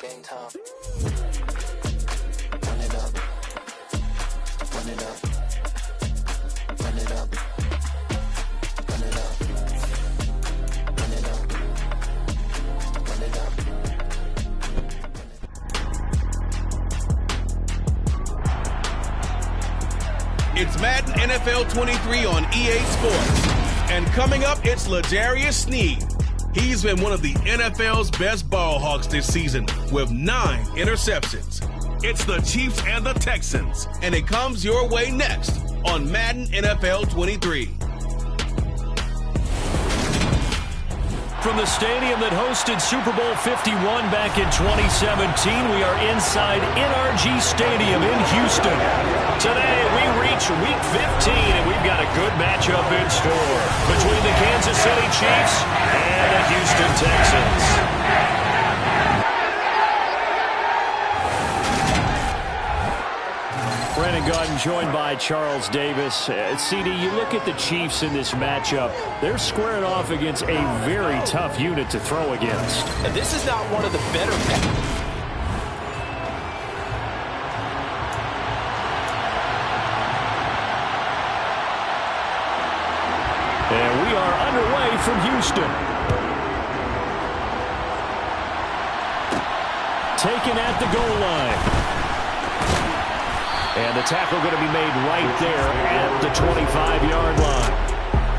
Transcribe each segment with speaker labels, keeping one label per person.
Speaker 1: Game time. Run it up. Run it up. Run it up. Run it up. Run it up. Run it up.
Speaker 2: It's Madden NFL 23 on EA Sports. And coming up, it's L'Jarius Sneed. He's been one of the NFL's best ball hawks this season with 9 interceptions. It's the Chiefs and the Texans, and it comes your way next on Madden NFL 23.
Speaker 3: From the stadium that hosted Super Bowl 51 back in 2017, we are inside NRG Stadium in Houston. Today, we reach Week 15, and we've got a good matchup in store between the Kansas City Chiefs and the Houston Texans. Brandon Gaudin joined by Charles Davis. CD, you look at the Chiefs in this matchup. They're squaring off against a very tough unit to throw against.
Speaker 4: And this is not one of the better
Speaker 3: And we are underway from Houston. Taken at the goal line. And the tackle going to be made right there at the 25-yard line.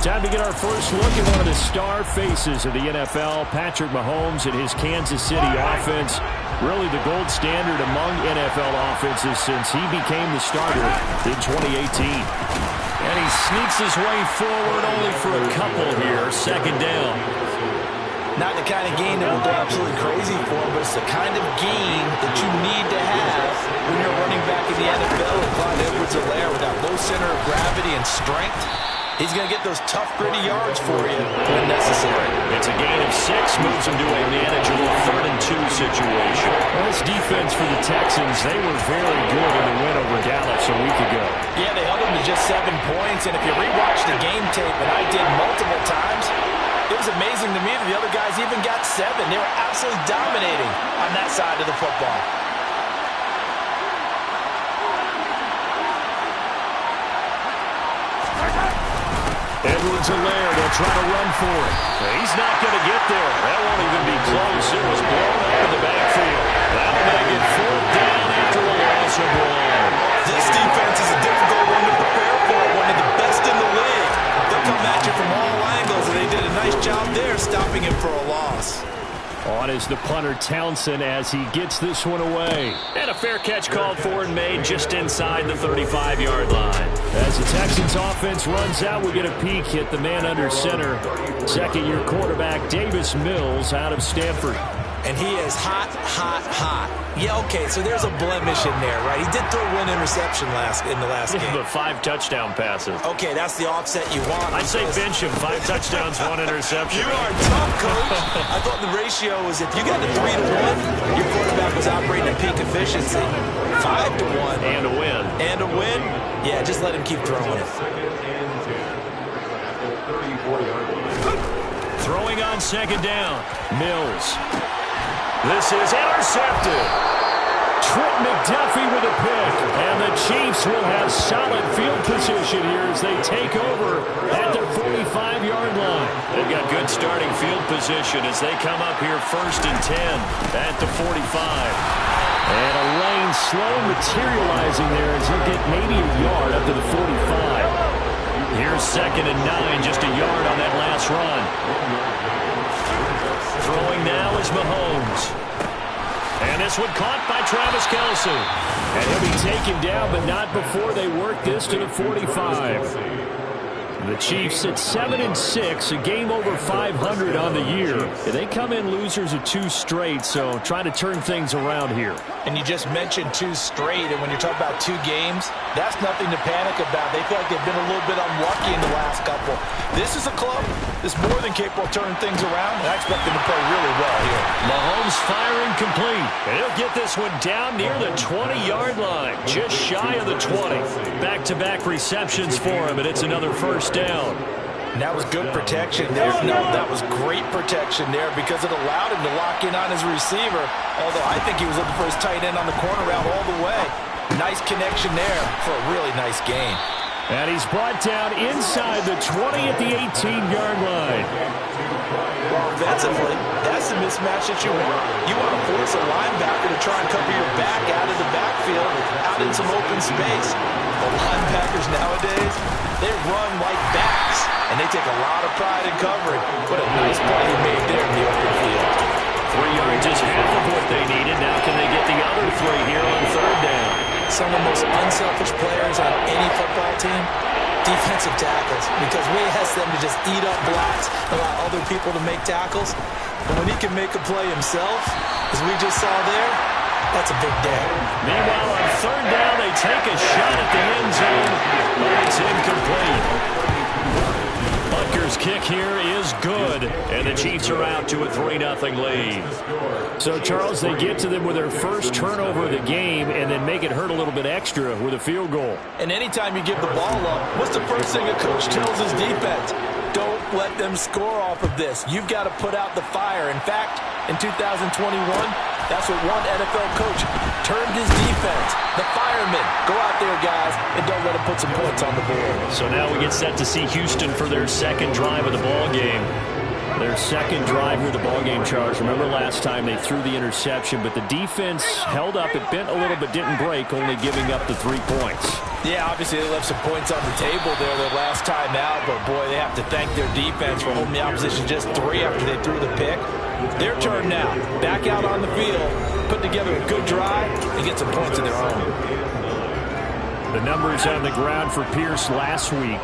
Speaker 3: Time to get our first look at one of the star faces of the NFL, Patrick Mahomes and his Kansas City offense. Really the gold standard among NFL offenses since he became the starter in 2018. And he sneaks his way forward only for a couple here, second down.
Speaker 4: Not the kind of game that will go absolutely crazy for him, but it's the kind of game that you need to have when you're running back in the NFL with Clyde Edwards-Helaire with that low center of gravity and strength. He's going to get those tough, gritty yards for you when necessary.
Speaker 3: It's a gain of 6, moves him to a manageable 3rd and 2 situation. Well, this defense for the Texans, they were very good in the win over Dallas a week ago.
Speaker 4: Yeah, they held them to just 7 points, and if you rewatch the game tape, and I did multiple times, it was amazing to me that the other guys even got 7. They were absolutely dominating on that side of the football.
Speaker 3: Edwards-Helaire, they'll try to run for it. He's not going to get there. That won't even be close. It was blown out of the backfield. That'll make it 4th down after a loss of 1.
Speaker 4: This defense is a difficult one to prepare for, one of the best in the league. They'll come at you from all angles, and they did a nice job there stopping him for a loss.
Speaker 3: On is the punter Townsend as he gets this one away. And a fair catch called for and made just inside the 35-yard line. As the Texans offense runs out, we get a peek at the man under center. Second-year quarterback Davis Mills out of Stanford.
Speaker 4: And he is hot, hot, hot. Yeah, okay, so there's a blemish in there, right? He did throw 1 interception in the last game.
Speaker 3: But 5 touchdown passes.
Speaker 4: Okay, that's the offset you want.
Speaker 3: I'd say bench him. 5 touchdowns, 1 interception.
Speaker 4: You are tough, coach. I thought the ratio was if you got to 3 to 1, your quarterback was operating at peak efficiency. 5 to 1.
Speaker 3: And a win.
Speaker 4: And a win? Yeah, just let him keep throwing it.
Speaker 3: Throwing on second down. Mills. This is intercepted. Trent McDuffie with a pick. And the Chiefs will have solid field position here as they take over at their 45-yard line. They've got good starting field position as they come up here 1st and 10 at the 45. And a lane slow materializing there as he'll get maybe a yard up to the 45. Here's 2nd and 9, just a yard on that last run. Throwing now is Mahomes. And this one caught by Travis Kelce. And he'll be taken down, but not before they work this to the 45. The Chiefs at 7-6, a game over 500 on the year. They come in losers of 2 straight, so trying to turn things around here.
Speaker 4: And you just mentioned 2 straight, and when you're talking about 2 games, that's nothing to panic about. They feel like they've been a little bit unlucky in the last couple. This is a club that's more than capable of turning things around, and I expect them to play really well here.
Speaker 3: Mahomes firing complete. And he'll get this one down near the 20-yard line, just shy of the 20. Back-to-back receptions for him, and it's another 1st down.
Speaker 4: And that was good protection there. No, that was great protection there because it allowed him to lock in on his receiver. Although I think he was looking for his tight end on the corner route all the way. Nice connection there for a really nice gain.
Speaker 3: And he's brought down inside the 20 at the 18-yard line.
Speaker 4: Offensively, that's the mismatch that you want. You want to force a linebacker to try and cover your back out of the backfield, out in some open space. The linebackers nowadays, they run like backs, and they take a lot of pride in covering. What a nice play he made there in the open field.
Speaker 3: 3 yards is half of what they needed. Now can they get the other 3 here on third down?
Speaker 4: Some of the most unselfish players on any football team, defensive tackles, because we ask them to just eat up blocks, allow other people to make tackles. And when he can make a play himself, as we just saw there, that's a big day.
Speaker 3: Meanwhile, on third down, they take a shot at the end zone, but it's incomplete. Butker's kick here is good, and the Chiefs are out to a 3-0 lead. So, Charles, they get to them with their first turnover of the game and then make it hurt a little bit extra with a field goal.
Speaker 4: And anytime you give the ball up, what's the first thing a coach tells his defense? Don't let them score off of this. You've got to put out the fire. In fact, in 2021, that's what one NFL coach termed his defense. The firemen. Go out there, guys, and don't let them put some points on the board.
Speaker 3: So now we get set to see Houston for their second drive of the ball game. Their second drive here of the ball game, Charles. Remember last time they threw the interception, but the defense held up. It bent a little but didn't break, only giving up the 3 points.
Speaker 4: Yeah, obviously they left some points on the table there their last time out, but boy, they have to thank their defense for holding the opposition just 3 after they threw the pick. Their turn now. Back out on the field, put together a good drive, and get some points of their own.
Speaker 3: The numbers on the ground for Pierce last week.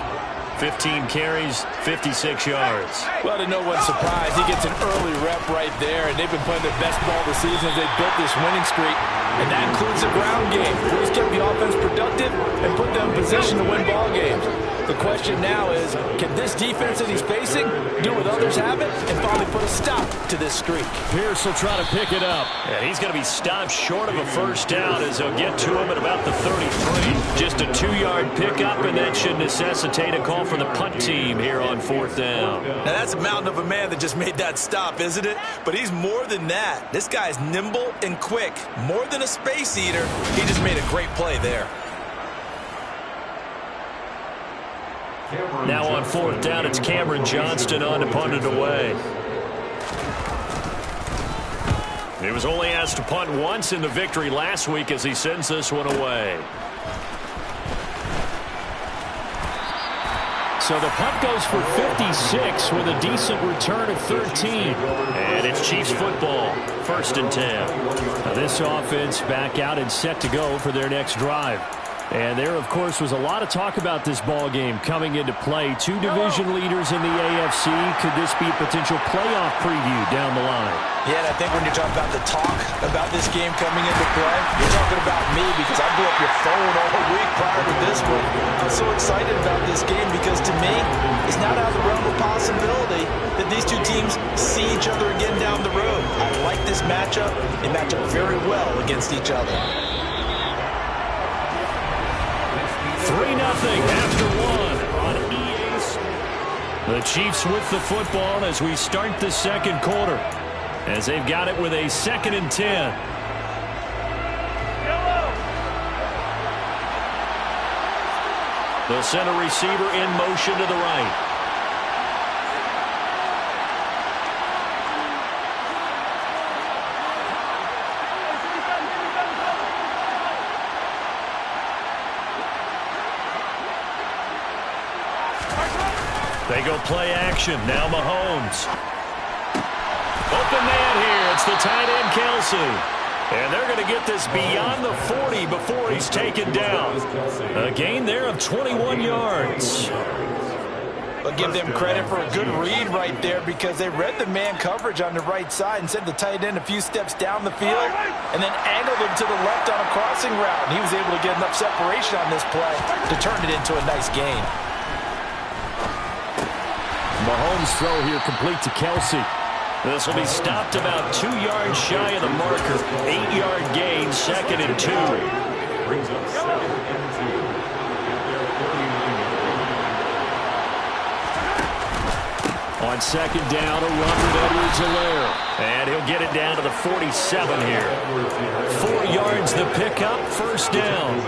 Speaker 3: 15 carries, 56 yards.
Speaker 4: Well, to no one's surprise, he gets an early rep right there, and they've been playing their best ball this season as they built this winning streak, and that includes the ground game. He's kept the offense productive and put them in position to win ball games. The question now is, can this defense that he's facing do what others haven't and finally put a stop to this streak?
Speaker 3: Pierce will try to pick it up, and he's going to be stopped short of a first down as they'll get to him at about the 33. Just a 2-yard pickup, and that should necessitate a call for the punt team here on 4th down.
Speaker 4: Now, that's a mountain of a man that just made that stop, isn't it? But he's more than that. This guy's nimble and quick. More than a space eater, he just made a great play there.
Speaker 3: Now on 4th down, it's Cameron Johnston on to punt it away. He was only asked to punt once in the victory last week as he sends this one away. So the punt goes for 56 with a decent return of 13. And it's Chiefs football, 1st and 10. Now this offense back out and set to go for their next drive. And there, of course, was a lot of talk about this ball game coming into play. 2 division leaders in the AFC. Could this be a potential playoff preview down the line?
Speaker 4: Yeah, and I think when you're talking about the talk about this game coming into play, you're talking about me because I blew up your phone all week prior to this one. I'm so excited about this game because to me, it's not out of the realm of possibility that these two teams see each other again down the road. I like this matchup. They match up very well against each other.
Speaker 3: 3-0 after 1 on EA Sports. The Chiefs with the football as we start the second quarter, as they've got it with a 2nd and 10. They'll send a receiver in motion to the right. They go play action. Now Mahomes. Open man here. It's the tight end, Kelsey. And they're going to get this beyond the 40 before he's taken down. A gain there of 21 yards.
Speaker 4: But give them credit for a good read right there because they read the man coverage on the right side and sent the tight end a few steps down the field and then angled him to the left on a crossing route. And he was able to get enough separation on this play to turn it into a nice gain.
Speaker 3: Mahomes' throw here complete to Kelsey. This will be stopped about 2 yards shy of the marker. 8-yard gain, 2nd and 2. On second down, a run with Edwards-Helaire. And he'll get it down to the 47 here. 4 yards the pickup, first down.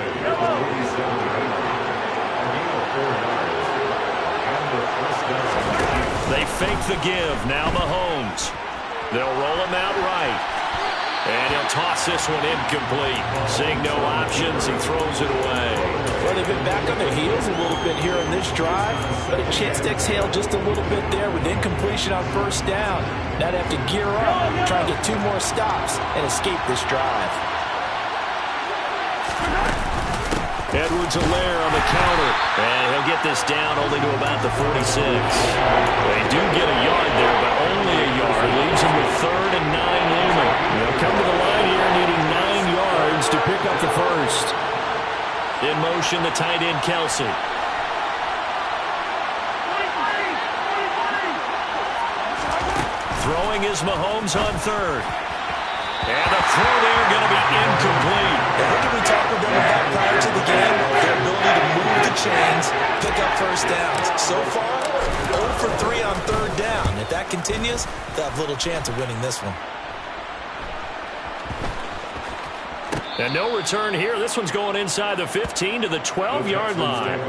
Speaker 3: They fake the give. Now Mahomes. They'll roll him out right. And he'll toss this one incomplete. Seeing no options, he throws it away.
Speaker 4: Well, they've been back on their heels a little bit here on this drive, but a chance to exhale just a little bit there with incompletion on first down. Now they have to gear up, try and get 2 more stops, and escape this drive.
Speaker 3: Edwards-Helaire on the counter. And he'll get this down only to about the 46. They do get a yard there, but only a yard. Leaves him with 3rd and 9 looming. They'll come to the line here needing 9 yards to pick up the first. In motion, the tight end, Kelsey. Throwing is Mahomes on 3rd. And the throw there going to be incomplete.
Speaker 4: How can we talk with them about prior to the game? Their ability to move the chains, pick up first downs. So far, 0 for 3 on 3rd down. If that continues, they'll have little chance of winning this one.
Speaker 3: And no return here. This one's going inside the 15 to the 12-yard line.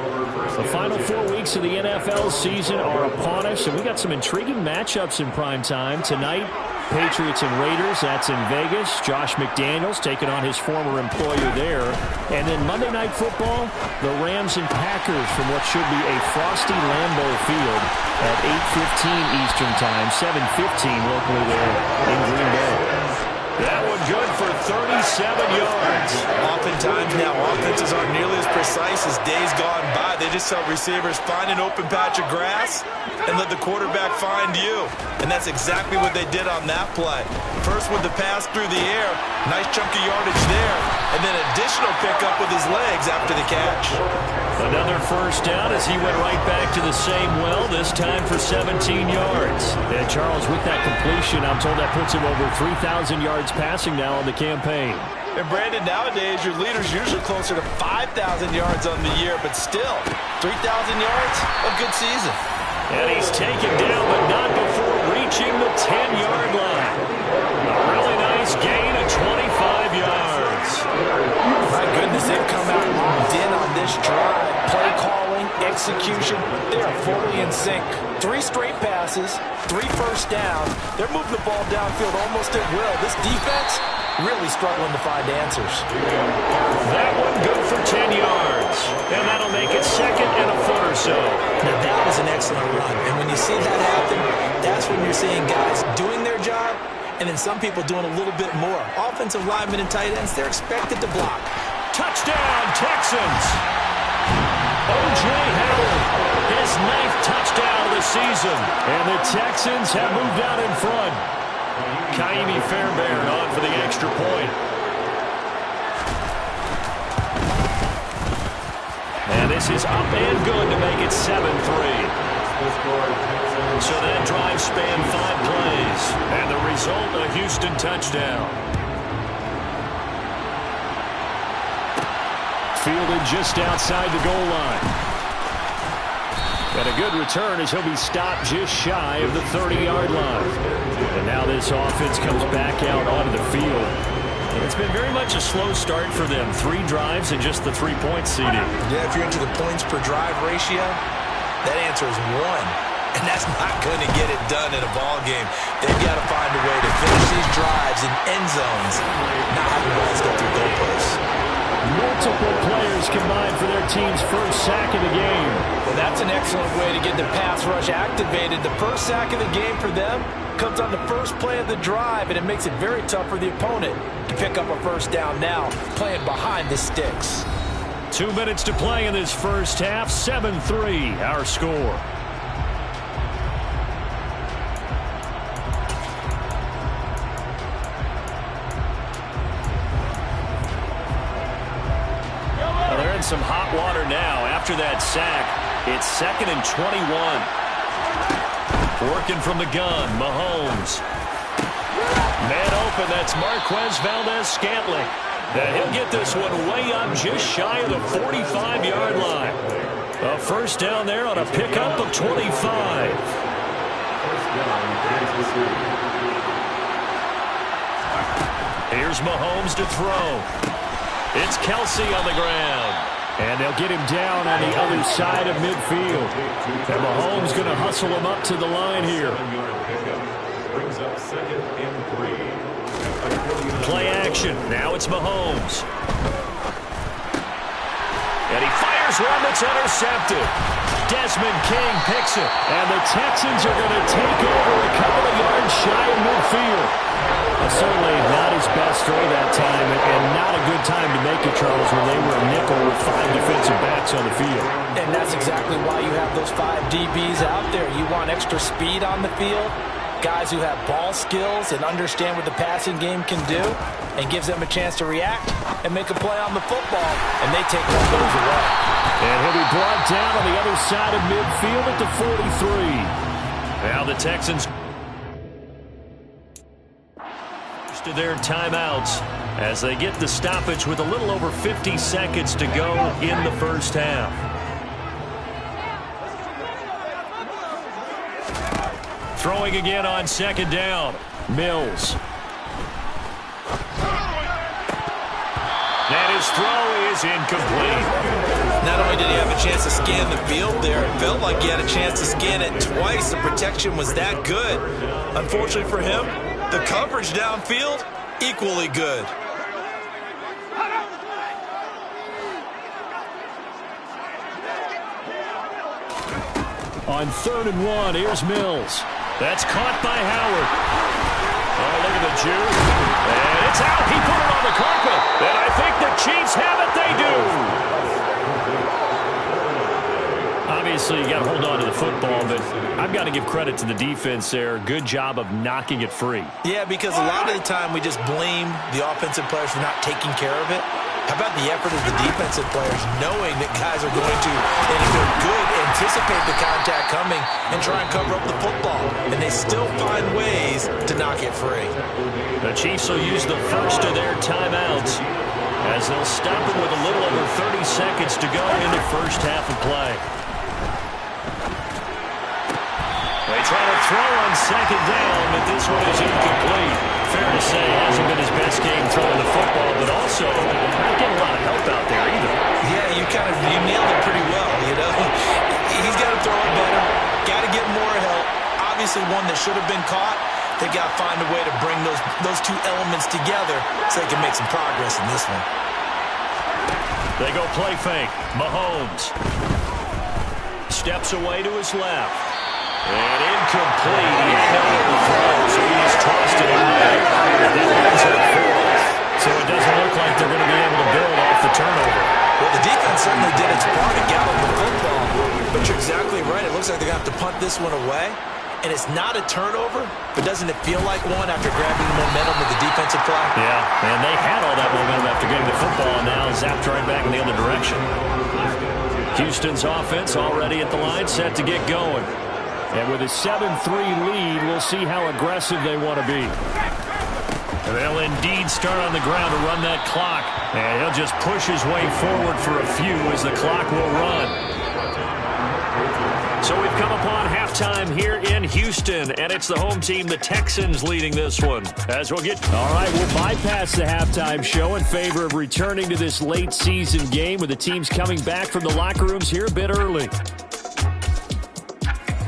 Speaker 3: The final 4 weeks of the NFL season are upon us, and we got some intriguing matchups in prime time. Tonight, Patriots and Raiders, that's in Vegas. Josh McDaniels taking on his former employer there. And then Monday Night Football, the Rams and Packers from what should be a frosty Lambeau Field at 8:15 Eastern Time, 7:15 locally there in Green Bay. That one good for 37 yards.
Speaker 4: Oftentimes now, offenses aren't nearly as precise as days gone by. They just help receivers find an open patch of grass and let the quarterback find you. And that's exactly what they did on that play. First with the pass through the air, nice chunk of yardage there, and then additional pickup with his legs after the catch.
Speaker 3: Another first down as he went right back to the same well, this time for 17 yards. And Charles, with that completion, I'm told that puts him over 3,000 yards passing now on the campaign.
Speaker 4: And Brandon, nowadays your leader's usually closer to 5,000 yards on the year, but still, 3,000 yards, a good season.
Speaker 3: And he's taken down, but not before reaching the 10-yard line. A really nice gain of 25 yards.
Speaker 4: My goodness, they've come out locked in on this drive. Play calling, execution, they are fully in sync. 3 straight passes, 3 first down. They're moving the ball downfield almost at will. This defense really struggling to find answers.
Speaker 3: That one good for 10 yards. And that'll make it 2nd and a foot or so.
Speaker 4: Now that was an excellent run. And when you see that happen, that's when you're seeing guys doing their job and then some people doing a little bit more. Offensive linemen and tight ends, they're expected to block.
Speaker 3: Touchdown, Texans. O.J. Howard, his 9th touchdown of the season. And the Texans have moved out in front. Kaimi Fairbairn on for the extra point. And this is up and good to make it 7-3. So that drive spanned 5 plays. And the result, a Houston touchdown. Fielded just outside the goal line. And a good return as he'll be stopped just shy of the 30-yard line. And now this offense comes back out onto the field. And it's been very much a slow start for them. 3 drives and just the 3-point seeding.
Speaker 4: Yeah, if you're into the points per drive ratio, that answer is 1. And that's not going to get it done in a ball game. They've got to find a way to finish these drives in end zones, not have the balls go through goalposts.
Speaker 3: Multiple players combined for their team's first sack of the game.
Speaker 4: Well, that's an excellent way to get the pass rush activated. The first sack of the game for them comes on the first play of the drive, and it makes it very tough for the opponent to pick up a first down now, playing behind the sticks.
Speaker 3: 2 minutes to play in this first half. 7-3, our score. Some hot water now after that sack. It's 2nd and 21. Working from the gun, Mahomes. Man open, that's Marquez Valdez-Scantling. And he'll get this one way up just shy of the 45-yard line. A first down there on a pickup of 25. Here's Mahomes to throw. It's Kelsey on the ground. And they'll get him down on the other side of midfield. And Mahomes going to hustle him up to the line here. Play action. Now it's Mahomes. And he fires one that's intercepted. Desmond King picks it. And the Texans are going to take over a couple of yards shy of midfield. Certainly not his best throw that time, and not a good time to make it, Charles, when they were a nickel with 5 defensive backs on the field.
Speaker 4: And that's exactly why you have those 5 DBs out there. You want extra speed on the field, guys who have ball skills and understand what the passing game can do, and gives them a chance to react and make a play on the football, and they take one of those away.
Speaker 3: And he'll be brought down on the other side of midfield at the 43. Now the Texans to their timeouts as they get the stoppage with a little over 50 seconds to go in the first half. Throwing again on second down. Mills. And his throw is incomplete.
Speaker 4: Not only did he have a chance to scan the field there, it felt like he had a chance to scan it twice. The protection was that good. Unfortunately for him, the coverage downfield, equally good.
Speaker 3: On 3rd and 1, here's Mills. That's caught by Howard. Oh, look at the juke. And it's out. He put it on the carpet. And I think the Chiefs have it. They do. Obviously, you got to hold on to the football, but I've got to give credit to the defense there. Good job of knocking it free.
Speaker 4: Yeah, because a lot of the time we just blame the offensive players for not taking care of it. How about the effort of the defensive players knowing that guys are going to, and if they're good, anticipate the contact coming and try and cover up the football. And they still find ways to knock it free.
Speaker 3: The Chiefs will use the first of their timeouts as they'll stop it with a little over 30 seconds to go in the first half of play. They try to throw on second down, but this one is incomplete. Fair to say, hasn't been his best game throwing the football, but also not getting a lot of help out there either.
Speaker 4: Yeah, you nailed it pretty well, you know. He's got to throw it better, got to get more help. Obviously one that should have been caught. They got to find a way to bring those two elements together so they can make some progress in this one.
Speaker 3: They go play fake. Mahomes steps away to his left. And incomplete. He had no throw, so he just tossed it away. So it doesn't look like they're going to be able to build off the turnover.
Speaker 4: Well, the defense certainly did its part to gallop the football. But you're exactly right. It looks like they're going to have to punt this one away. And it's not a turnover, but doesn't it feel like one after grabbing the momentum with the defensive play?
Speaker 3: Yeah, and they had all that momentum after getting the football, and now zapped right back in the other direction. Houston's offense already at the line, set to get going. And with a 7-3 lead, we'll see how aggressive they want to be. They'll indeed start on the ground to run that clock. And he'll just push his way forward for a few as the clock will run. So we've come upon halftime here in Houston, and it's the home team, the Texans, leading this one. As we'll get... All right, we'll bypass the halftime show in favor of returning to this late season game with the teams coming back from the locker rooms here a bit early.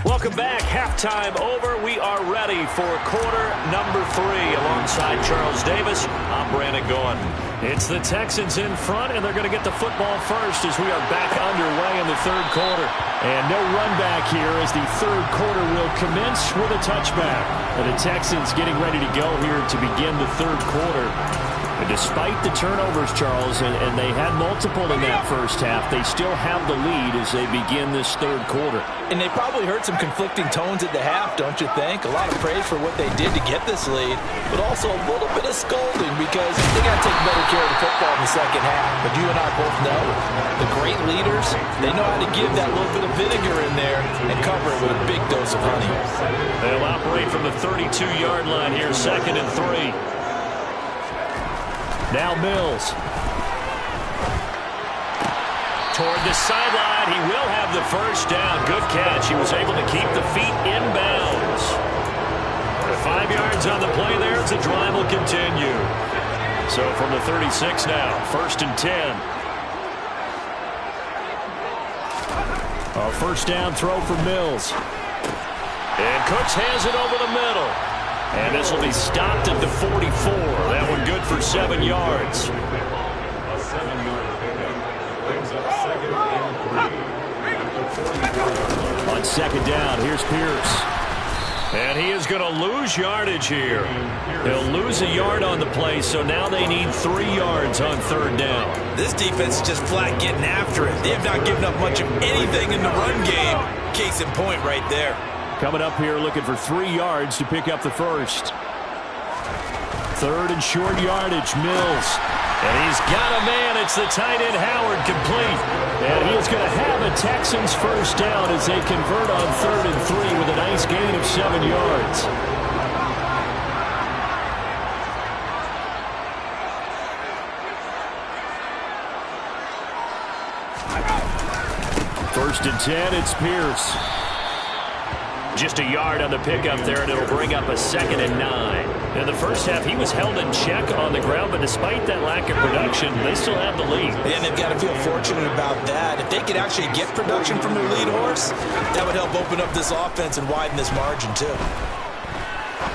Speaker 3: Welcome back. Halftime over. We are ready for quarter number 3 alongside Charles Davis. I'm Brandon Gordon. It's the Texans in front, and they're going to get the football first as we are back underway in the third quarter. And no run back here as the third quarter will commence with a touchback. And the Texans getting ready to go here to begin the third quarter. And despite the turnovers, Charles, and they had multiple in that first half, they still have the lead as they begin this third quarter.
Speaker 4: And they probably heard some conflicting tones at the half, don't you think? A lot of praise for what they did to get this lead, but also a little bit of scolding because they got to take better care of the football in the second half. But you and I both know the great leaders, they know how to give that little bit of vinegar in there and cover it with a big dose of honey.
Speaker 3: They'll operate from the 32-yard line here, 2nd and 3. Now Mills. toward the sideline. He will have the first down. Good catch. He was able to keep the feet inbounds. 5 yards on the play there as the drive will continue. So from the 36 now, 1st and 10. A first down throw for Mills. And Cooks has it over the middle. And this will be stopped at the 44. That one good for 7 yards. On second down, here's Pierce. And he is going to lose yardage here. He'll lose a yard on the play, so now they need 3 yards on 3rd down.
Speaker 4: This defense is just flat getting after it. They have not given up much of anything in the run game. Case in point right there.
Speaker 3: Coming up here looking for 3 yards to pick up the first. 3rd and short yardage, Mills. And he's got a man. It's the tight end, Howard, complete. And he is going to have a Texans first down as they convert on 3rd and 3 with a nice gain of 7 yards. First and 10, it's Pierce. Just a yard on the pickup there, and it'll bring up a 2nd and 9. In the first half, he was held in check on the ground, but despite that lack of production, they still have the lead.
Speaker 4: And they've got to feel fortunate about that. If they could actually get production from their lead horse, that would help open up this offense and widen this margin, too.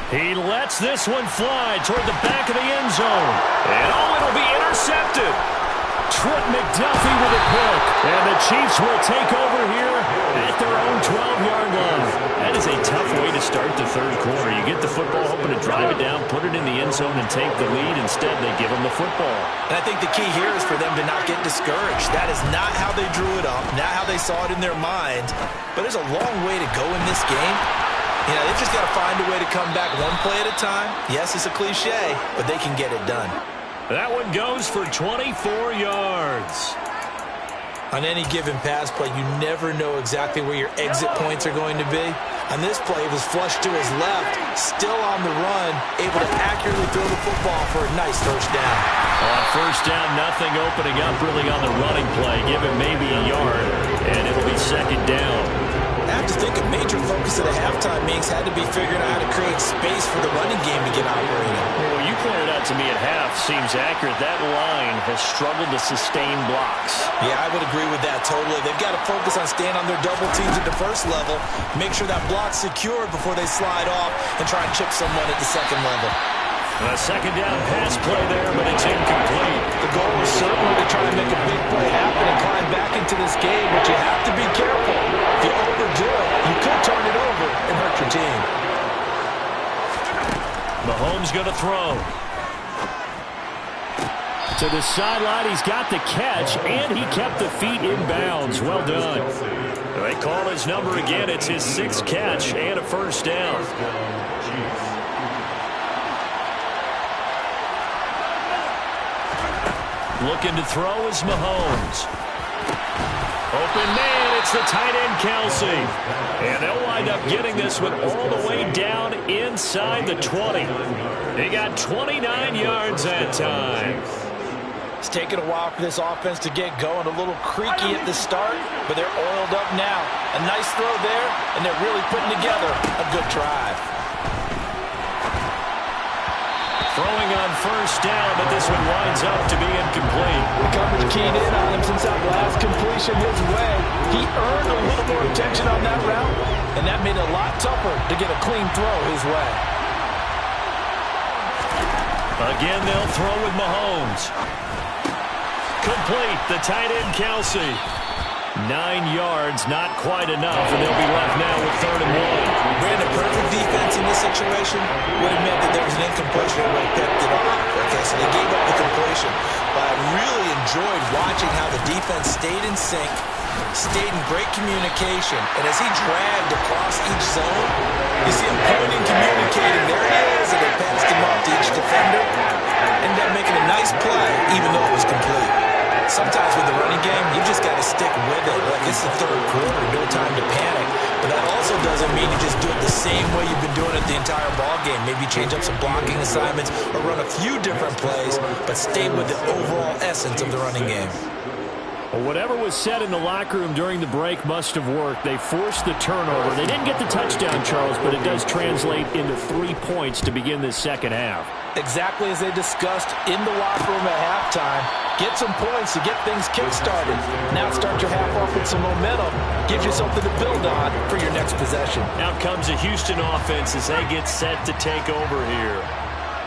Speaker 3: He lets this one fly toward the back of the end zone. And it'll be intercepted. Trent McDuffie with a pick. And the Chiefs will take over here at their own 12-yard line. That is a tough way to start the 3rd quarter. You get the football, hoping to drive it down, put it in the end zone, and take the lead. Instead, they give them the football.
Speaker 4: And I think the key here is for them to not get discouraged. That is not how they drew it up, not how they saw it in their mind. But there's a long way to go in this game. You know, they've just got to find a way to come back one play at a time. Yes, it's a cliche, but they can get it done.
Speaker 3: That one goes for 24 yards.
Speaker 4: On any given pass play, you never know exactly where your exit points are going to be. On this play, it was flushed to his left, still on the run, able to accurately throw the football for a nice first down.
Speaker 3: On first down, nothing opening up really on the running play. Give him maybe a yard, and it'll be 2nd down.
Speaker 4: I have to think a major focus of the halftime meetings had to be figuring out how to create space for the running game to get operating.
Speaker 3: Well, you pointed out to me at half, seems accurate. That line has struggled to sustain blocks.
Speaker 4: Yeah, I would agree with that totally. They've got to focus on staying on their double teams at the first level, make sure that block's secured before they slide off and try and chip someone at the 2nd level.
Speaker 3: A 2nd down pass play there, but it's incomplete.
Speaker 4: The goal is certainly to try and make a big play happen and climb back into this game, but you have to be careful. If you overdo it, you could turn it over and hurt your team.
Speaker 3: Mahomes going to throw. To the sideline, he's got the catch, and he kept the feet in bounds. Well done. They call his number again. It's his 6th catch and a first down. Looking to throw is Mahomes. Open man, it's the tight end Kelsey. And they'll wind up getting this one all the way down inside the 20. They got 29 yards that time.
Speaker 4: It's taken a while for this offense to get going. A little creaky at the start, but they're oiled up now. A nice throw there, and they're really putting together a good drive.
Speaker 3: Throwing on first down, but this one winds up to be incomplete.
Speaker 4: The coverage keyed in on him since that last completion his way. He earned a little more attention on that route, and that made it a lot tougher to get a clean throw his way.
Speaker 3: Again, they'll throw with Mahomes. Complete, the tight end Kelsey. 9 yards, not quite enough, and they'll be left now with 3rd and 1.
Speaker 4: Brandon, perfect defense in this situation would have meant that there was an incompletion and would have kept it off. Okay, so they gave up the completion. But I really enjoyed watching how the defense stayed in sync, stayed in great communication, and as he dragged across each zone, you see him pointing, communicating. There he is, and they passed him off to each defender. Ended up making a nice play, even though it was complete. Sometimes with the running game, you just got to stick with it. Like, it's the 3rd quarter, no time to panic. But that also doesn't mean you just do it the same way you've been doing it the entire ball game. Maybe change up some blocking assignments or run a few different plays, but stay with the overall essence of the running game.
Speaker 3: Well, whatever was said in the locker room during the break must have worked. They forced the turnover. They didn't get the touchdown, Charles, but it does translate into 3 points to begin this second half.
Speaker 4: Exactly as they discussed in the locker room at halftime. Get some points to get things kick-started. Now start your half off with some momentum. Gives you something to build on for your next possession.
Speaker 3: Out comes the Houston offense as they get set to take over here.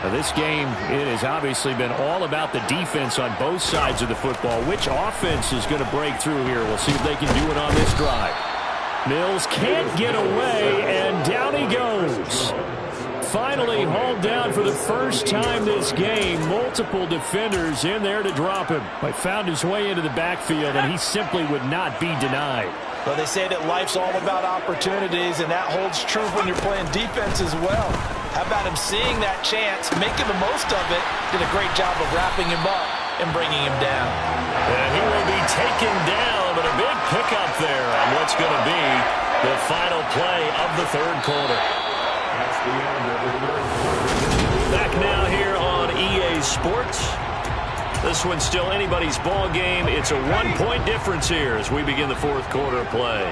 Speaker 3: Now this game, it has obviously been all about the defense on both sides of the football. Which offense is going to break through here? We'll see if they can do it on this drive. Mills can't get away, and down he goes. Finally hauled down for the first time this game. Multiple defenders in there to drop him. But found his way into the backfield, and he simply would not be denied.
Speaker 4: Well, they say that life's all about opportunities, and that holds true when you're playing defense as well. How about him seeing that chance, making the most of it, did a great job of wrapping him up and bringing him down.
Speaker 3: And he will be taken down, but a big pickup there on what's going to be the final play of the third quarter. Back now here on EA Sports. This one's still anybody's ball game. It's a 1-point difference here as we begin the fourth quarter play.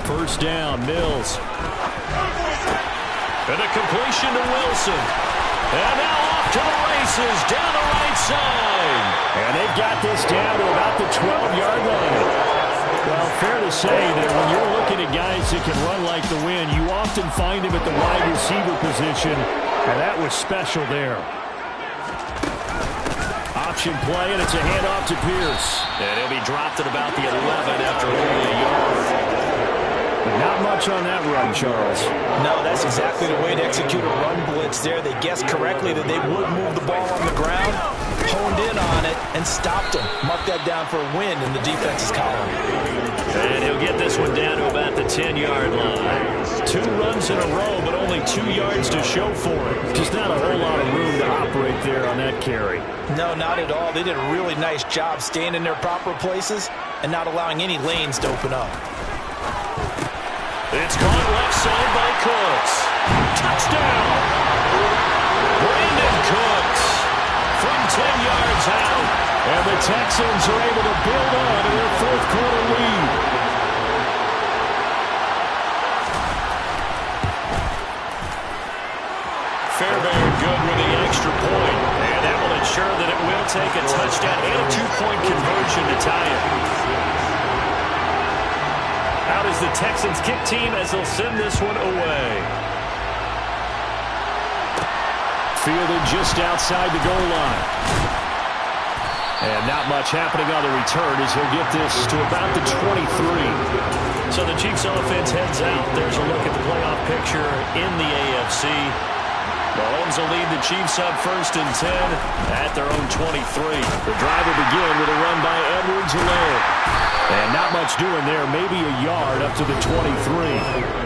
Speaker 3: First down, Mills. And a completion to Wilson. And now off to the races down the right side. And they've got this down to about the 12-yard line. Well, fair to say that when you're looking at guys that can run like the wind, you often find him at the wide receiver position, and that was special there. Option play, and it's a handoff to Pierce. And he'll be dropped at about the 11 after only a yard. But not much on that run, Charles.
Speaker 4: No, that's exactly the way to execute a run blitz there. They guessed correctly that they would move the ball on the ground, honed in on it, and stopped him. Mark that down for a win in the defense's column.
Speaker 3: And he'll get this one down to about the 10-yard line. 2 runs in a row, but only 2 yards to show for it. Just not a whole lot of room to operate there on that carry.
Speaker 4: No, not at all. They did a really nice job staying in their proper places and not allowing any lanes to open up.
Speaker 3: It's caught left side by Cooks. Touchdown! Brandon Cooks from 10 yards out. And the Texans are able to build on to their fourth quarter lead. Fairbairn good with the extra point. And that will ensure that it will take a touchdown and a 2-point conversion to tie it. Out is the Texans kick team as they'll send this one away. Fielded just outside the goal line. And not much happening on the return as he'll get this to about the 23. So the Chiefs offense heads out. There's a look at the playoff picture in the AFC. Mahomes will lead the Chiefs up first and 10 at their own 23. The drive will begin with a run by Edwards-Helaire. And not much doing there, maybe a yard up to the 23.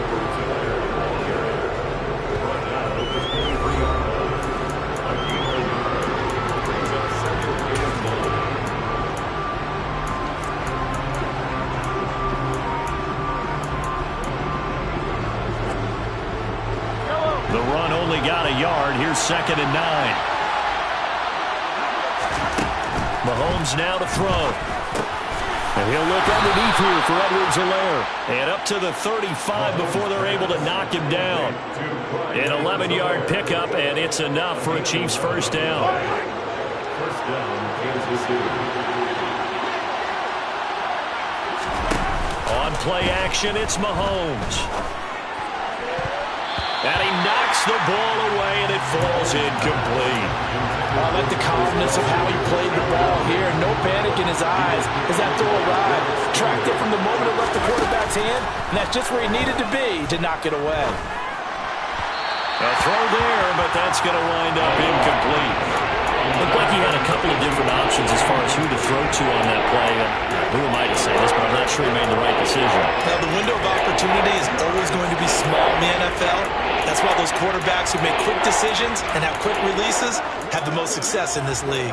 Speaker 3: The run only got a yard. Here's 2nd and 9. Mahomes now to throw. And he'll look underneath here for Edwards-Helaire. And up to the 35 before they're able to knock him down. An 11-yard pickup, and it's enough for a Chiefs first down. On play action, it's Mahomes. And he knocks the ball away, and it falls incomplete.
Speaker 4: I like the calmness of how he played the ball here. No panic in his eyes as that throw arrived. Tracked it from the moment it left the quarterback's hand, and that's just where he needed to be to knock it away.
Speaker 3: A throw there, but that's going to wind up incomplete. Looked like he had a couple of different options as far as who to throw to on that play. Who am I to say this, but I'm not sure he made the right decision.
Speaker 4: Now, the window of opportunity is always going to be small in the NFL. That's why those quarterbacks who make quick decisions and have quick releases have the most success in this league.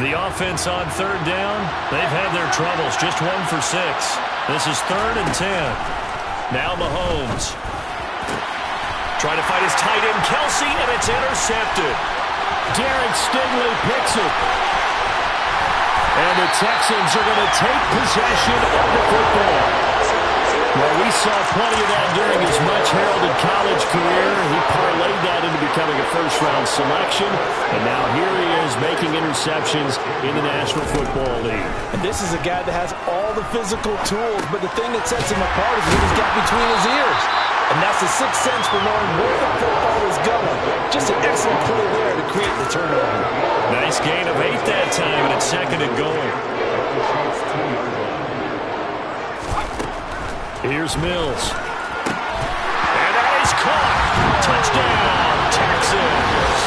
Speaker 3: The offense on third down, they've had their troubles. Just 1 for 6. This is 3rd and 10. Now Mahomes. Trying to fight his tight end, Kelsey, and it's intercepted. Derek Stingley picks it. And the Texans are going to take possession of the football. Well, we saw plenty of that during his much-heralded college career. He parlayed that into becoming a first-round selection. And now here he is making interceptions in the National Football League.
Speaker 4: And this is a guy that has all the physical tools, but the thing that sets him apart is what he's got between his ears. And that's the sixth sense for knowing where the football is going. Just an excellent play there to create the turnover.
Speaker 3: Nice gain of 8 that time, and it's second and goal. Here's Mills. And that is caught. Touchdown, Texans.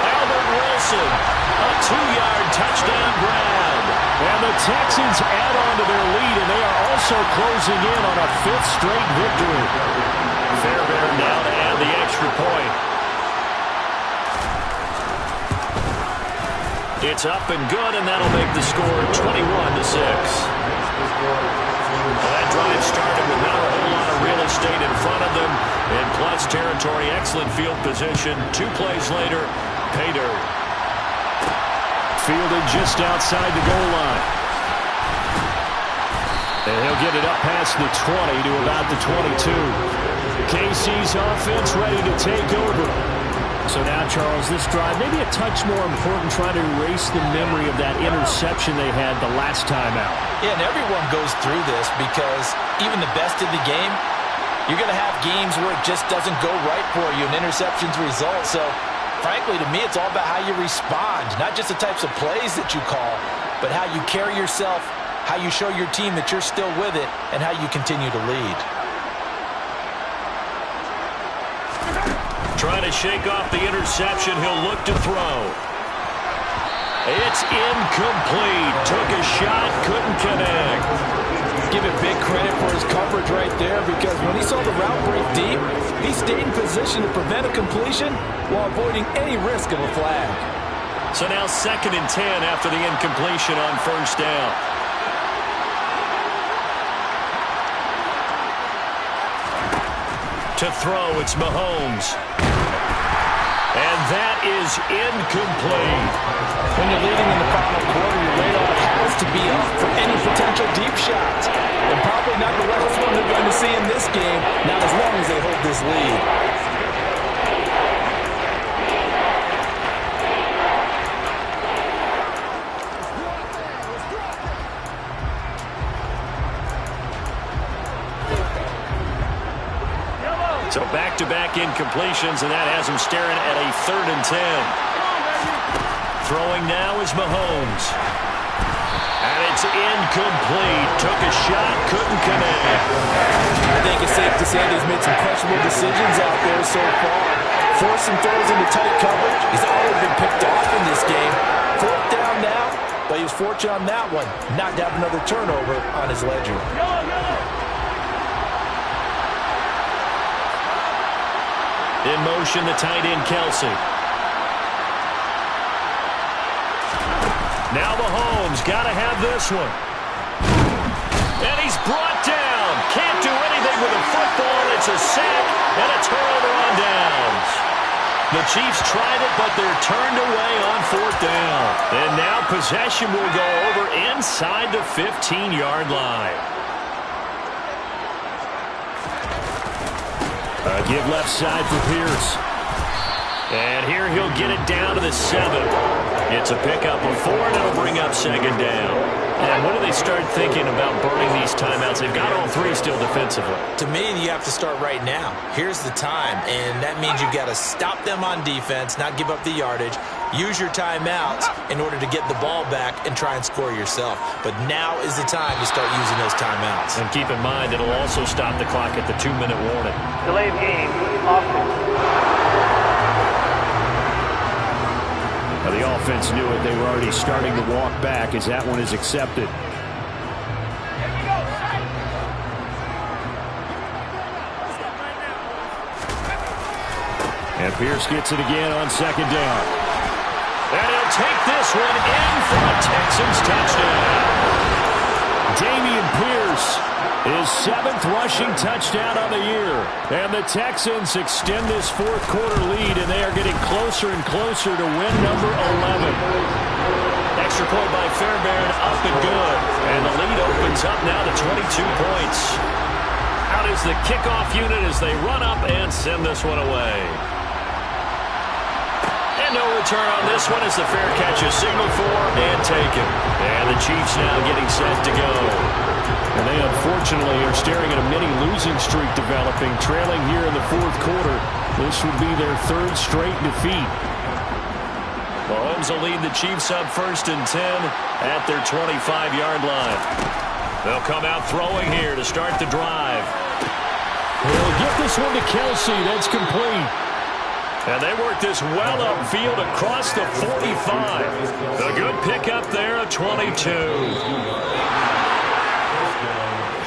Speaker 3: Albert Wilson, a 2-yard touchdown grab. And the Texans add on to their lead, and they are also closing in on a 5th straight victory. Fairbairn now to add the extra point. It's up and good, and that'll make the score 21-6. Well, that drive started with not a whole lot of real estate in front of them. In clutch territory, excellent field position. 2 plays later, pay dirt. Fielded just outside the goal line. And he'll get it up past the 20 to about the 22. KC's offense ready to take over. So now, Charles, this drive maybe a touch more important, trying to erase the memory of that interception they had the last time out.
Speaker 4: Yeah, and everyone goes through this because even the best in the game, you're going to have games where it just doesn't go right for you and interceptions result. So, frankly, to me, it's all about how you respond, not just the types of plays that you call, but how you carry yourself, how you show your team that you're still with it, and how you continue to lead.
Speaker 3: Trying to shake off the interception. He'll look to throw. It's incomplete. Took a shot, couldn't connect.
Speaker 4: Give it big credit for his coverage right there, because when he saw the route break deep, he stayed in position to prevent a completion while avoiding any risk of a flag.
Speaker 3: So now 2nd and 10 after the incompletion on first down. To throw, it's Mahomes. And that is incomplete.
Speaker 4: When you're leading in the final quarter, your radar has to be up for any potential deep shots. And probably not the last one they're going to see in this game, not as long as they hold this lead.
Speaker 3: So back-to-back incompletions, and that has him staring at a 3rd and 10. Throwing now is Mahomes. And it's incomplete. Took a shot, couldn't connect.
Speaker 4: I think it's safe to say that he's made some questionable decisions out there so far. Forced some throws into tight coverage. He's already been picked off in this game. 4th down now, but he was fortunate on that one. Not to have another turnover on his ledger.
Speaker 3: In motion, the tight end, Kelsey. Now Mahomes, got to have this one. And he's brought down. Can't do anything with the football. It's a sack and a turnover on downs. The Chiefs tried it, but they're turned away on 4th down. And now possession will go over inside the 15-yard line. Give left side for Pierce. And here he'll get it down to the 7. It's a pickup of 4, and it'll bring up 2nd down. And when do they start thinking about burning these timeouts? They've got all 3 still defensively.
Speaker 4: To me, you have to start right now. Here's the time, and that means you've got to stop them on defense, not give up the yardage, use your timeouts in order to get the ball back and try and score yourself. But now is the time to start using those timeouts.
Speaker 3: And keep in mind, it'll also stop the clock at the 2-minute warning.
Speaker 5: Delay of game, offense.
Speaker 3: Now, the offense knew it. They were already starting to walk back as that one is accepted. And Pierce gets it again on 2nd down. And he'll take this one in for a Texans touchdown. Dameon Pierce His 7th rushing touchdown on the year. And the Texans extend this fourth quarter lead, and they are getting closer and closer to win number 11. Extra point by Fairbairn, up and good. And the lead opens up now to 22 points. Out is the kickoff unit as they run up and send this one away. And no return on this one as the fair catch is signaled for and taken. And the Chiefs now getting set to go. And they unfortunately are staring at a mini losing streak developing, trailing here in the fourth quarter. This would be their 3rd straight defeat. Mahomes will lead the Chiefs up 1st and 10 at their 25-yard line. They'll come out throwing here to start the drive. They'll get this one to Kelsey. That's complete. And they work this well upfield across the 45. A good pickup there, a 22.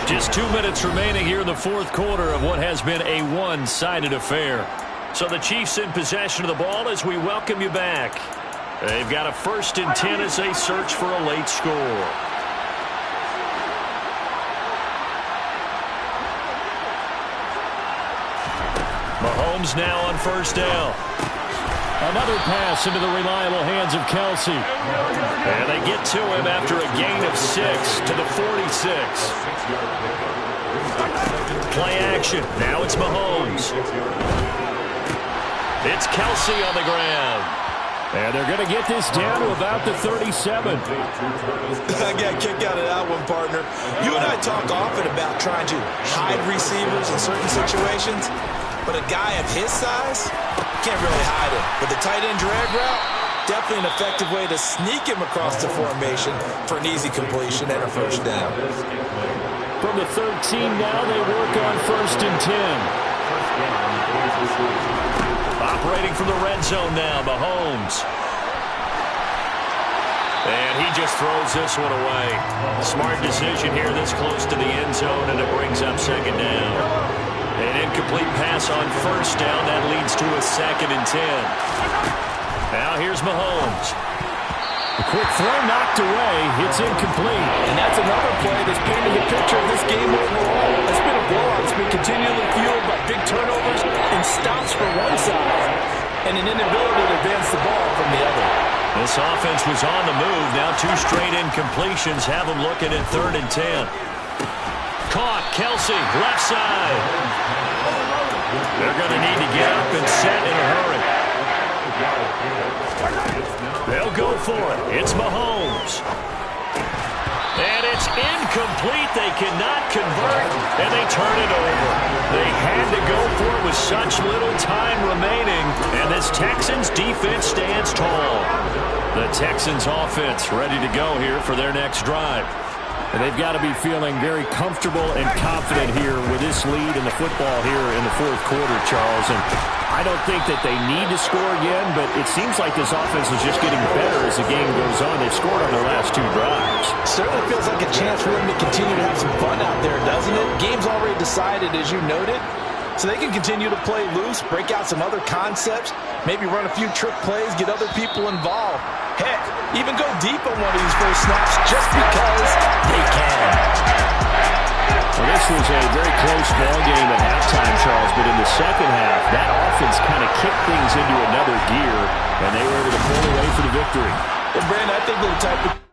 Speaker 3: Just 2 minutes remaining here in the fourth quarter of what has been a one-sided affair. So the Chiefs in possession of the ball as we welcome you back. They've got a 1st and 10 as they search for a late score. Mahomes now on 1st down. Another pass into the reliable hands of Kelsey. And they get to him after a gain of 6 to the 46. Play action. Now it's Mahomes. It's Kelsey on the ground. And they're going to get this down to about the 37.
Speaker 4: I got a kick out of that one, partner. You and I talk often about trying to hide receivers in certain situations. But a guy of his size can't really hide him. But the tight end drag route, definitely an effective way to sneak him across the formation for an easy completion and a 1st down.
Speaker 3: From the 13 now, they work on 1st and 10. Operating from the red zone now, Mahomes. And he just throws this one away. Smart decision here this close to the end zone, and it brings up 2nd down. An incomplete pass on 1st down. That leads to a 2nd and 10. Now here's Mahomes. A quick throw knocked away. It's incomplete.
Speaker 4: And that's another play that's painting the picture of this game overall. It's been a blowout. It's been continually fueled by big turnovers and stops for one side and an inability to advance the ball from the other.
Speaker 3: This offense was on the move. Now 2 straight incompletions have them looking at 3rd and 10. Caught. Kelsey, left side. They're going to need to get up and set in a hurry. They'll go for it. It's Mahomes. And it's incomplete. They cannot convert, and they turn it over. They had to go for it with such little time remaining, and this Texans defense stands tall. The Texans offense ready to go here for their next drive. And they've got to be feeling very comfortable and confident here with this lead in the football here in the fourth quarter, Charles. And I don't think that they need to score again, but it seems like this offense is just getting better as the game goes on. They've scored on their last 2 drives.
Speaker 4: Certainly feels like a chance for them to continue to have some fun out there, doesn't it? Game's already decided, as you noted. So they can continue to play loose, break out some other concepts, maybe run a few trick plays, get other people involved. Heck, even go deep on one of these first snaps just because they can.
Speaker 3: Well, this was a very close ball game at halftime, Charles, but in the second half, that offense kind of kicked things into another gear, and they were able to pull away for the victory.
Speaker 4: Well, Brandon, I think they're the type of